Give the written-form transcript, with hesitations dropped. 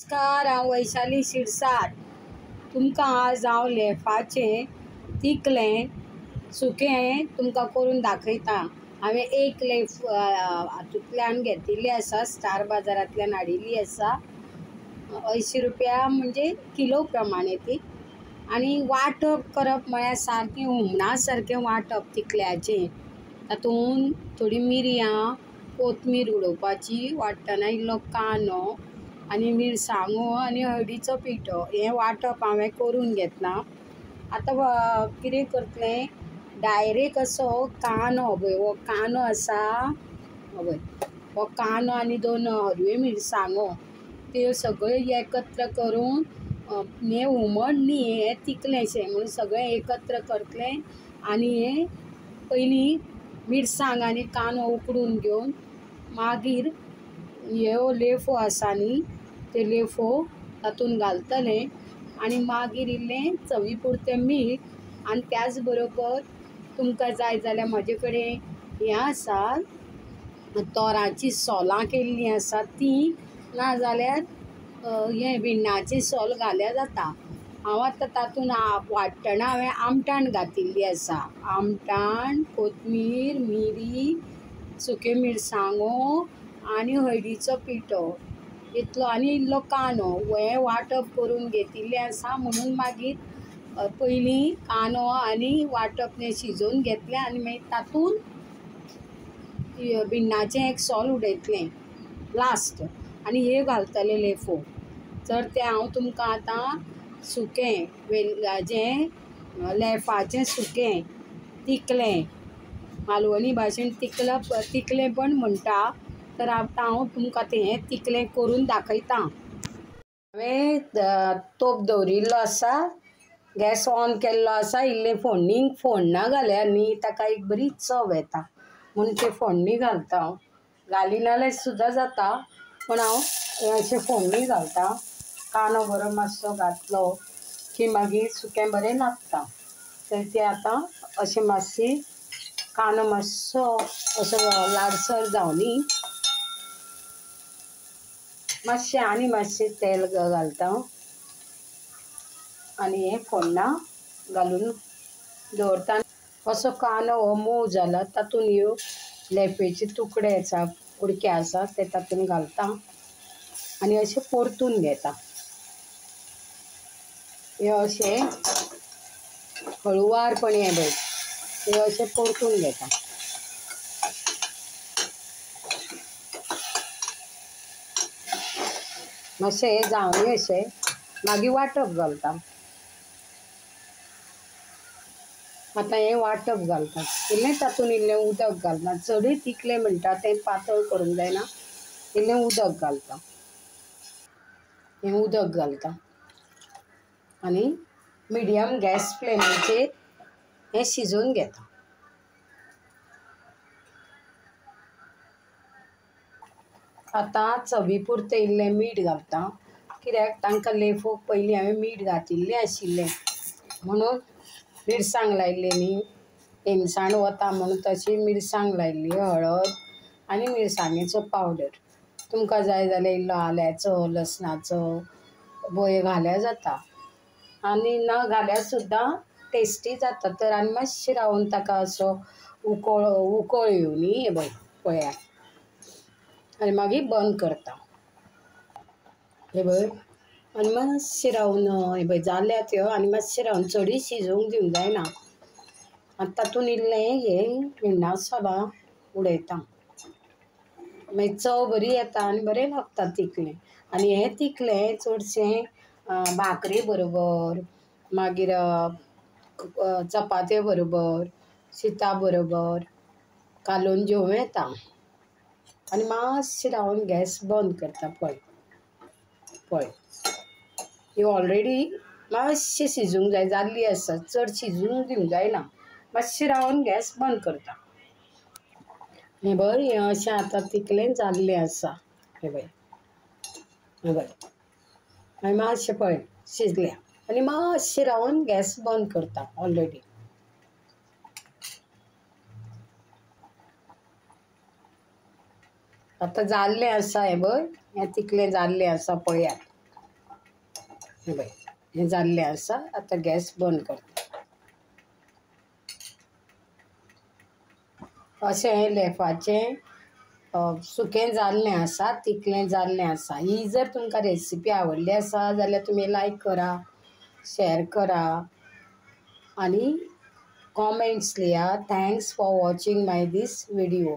नमस्कार, हांव वैशाली शिरसाट. तुमकां आज हांव लेफाचें तिखलें सुकें तुमकां करून दाखयतां. हांवें एक लेफ हातूंतल्यान घेतिल्ली आसा, स्टार बाजारांतल्यान हाडिल्ली आसा. 80 रुपया म्हणजे किलो प्रमाणे ती. आनी वांटप करप म्हळ्यार सारकें हुमणा सारकें वांटप तिखल्याचें. तातूंत थोडी मिरयां, कोथमीर उडोवपाची, वांटतना इल्लो कांदो आनी मिरसांगो आनी हळदीचो पिठो हें वांटप हांवें करून घेतलां. आतां कितें करतलें, डायरेक्ट असो कांदो पळय, हो कांदो आसा पळय, हो कांदो आनी 2 हरव्यो मिरसांगो त्यो सगळ्यो एकत्र करून हें हुमण न्ही, हें तिखलेंशें म्हणून सगळें एकत्र करतलें. आनी हें पयलीं मिरसांग आनी कांदो उकडून घेवन मागीर ह्यो लेफो आसा न्ही, त्यो लेफो तातूंत घालतलें. आनी मागीर इल्लें चवी पुरतें मीठ. आनी त्याच बरोबर तुमकां जाय जाल्यार म्हाजे कडेन हें आसा, तोरांचीं सोलां केल्लीं आसा तीं, नाजाल्यार हें भिण्णाचें सोल घाल्यार जाता. हांव आतां तातूंत वांट्टना हांवें आमटाण घातिल्ली आसा. आमटाण, कोथमीर, मिरी, सुक्यो मिरसांगो आनी हळदीचो पिठो इतलो आनी इल्लो कांदो हें वांटप करून घेतिल्लें आसा. म्हणून मागीर पयलीं कांदो आनी वांटप हें शिजोवन घेतलें आनी मागीर तातूंत भिण्णाचें एक सोल उडयतलें लास्ट आनी हे घालतलें लेफो. तर तें हांव तुमकां आतां सुकें हाजें लेफाचें सुकें तिखलें, मालवणी भाशेन तिखलें पण म्हणटा. तर आतां हांव तुमकां तें तिखलें करून दाखयतां. हांवें तोप दवरिल्लो आसा, गॅस ऑन केल्लो आसा. इल्लें फोडणीक फोण्णां घाल्यार न्ही ताका एक बरी चव येता, म्हणून ते फोडणी घालता हांव. घालिना जाल्यार सुद्दां जाता, पूण हांव हें अशें फोडणी घालतां. कांदो बरो मातसो घातलो की मागीर सुकें बरें लागता. तर तें आतां अशें मातशी कांदो मातसो असो लाडसर जावनी, मातशें आनी मातशें तेल घालता आनी हें फोण्णां घालून दवरता. असो कांदो हो मोव जाला, तातूंत ह्यो लेफेचे तुकडे आसा, कुडके आसा ते तातूंत घालता आनी अशें परतून घेता. हे अशें हळुवारपणी हे अशें परतून घेता. मातशें हें जावनी अशें मागीर वांटप घालता. आतां हें वांटप घालता, इल्लें तातूंत इल्लें उदक घालता. चडूय तिखलें म्हणटा तें पातळ करूंक जायना, इल्लें उदक घालता. हें उदक घालता आनी मिडियम गॅस फ्लेमीचेर हें शिजोवन घेता. आतां चवी पुरतें इल्लें मीठ घालता, कित्याक तांकां लेफोक पयलीं हांवें मीठ घातिल्लें आशिल्लें, म्हणून मिरसांग लायिल्ली न्ही, तेमसाण वता म्हणून तशी मिरसांग लायिल्ली, हळद आनी मिरसांगेचो पावडर. तुमकां जाय जाल्यार इल्लो आल्याचो, लसणाचो बोये घाल्यार जाता, आनी न घाल्यार सुद्दां टेस्टी जाता. तर आनी मातशें रावन ताका असो उकळ येवनी, हे पळयात, आनी मागीर बंद करता. हे पळय, आनी मातशें रावन हे पळय जाल्यात त्यो, आनी मातशें रावन चडूय शिजोवंक दिवंक जायना. आतां तातूंत इल्लें हें भिण्णां सोलां उडयता, मागीर चव बरी येता आनी बरें लागता तिखलें. आनी हें तिखलें चडशें भाकरे बरोबर, मागीर चपात्ये बरोबर, शिता बरोबर कालोवन जेवं येता. आनी मातशें रावन गॅस बंद करता. पळय ही ऑलरेडी मातशें शिजूंक जाय, जाल्ली आसा, चड शिजूंक दिवंक जायना. मातशें रावन गॅस बंद करता. हें पळय, हें अशें आतां तिखलें जाल्लें आसा. हे पळय, मागीर मातशें पळय शिजलें आनी मातशें रावन गॅस बंद करता ऑलरेडी. आतां जाल्लें आसा, हें पळय, हें तिखलें जाल्लें आसा, पळयात. हे बघ हे जाल्लें आसा. आता गॅस बंद करता. अशें लेफाचें सुकें जाल्लें आसा, तिकलें जाल्लें आसा. ही जर तुमकां रेसिपी आवडली आसा जाल्यार तुमी लायक करा, शेअर करा आणि कॉमेंट्स लिहा. Thanks for watching my this video.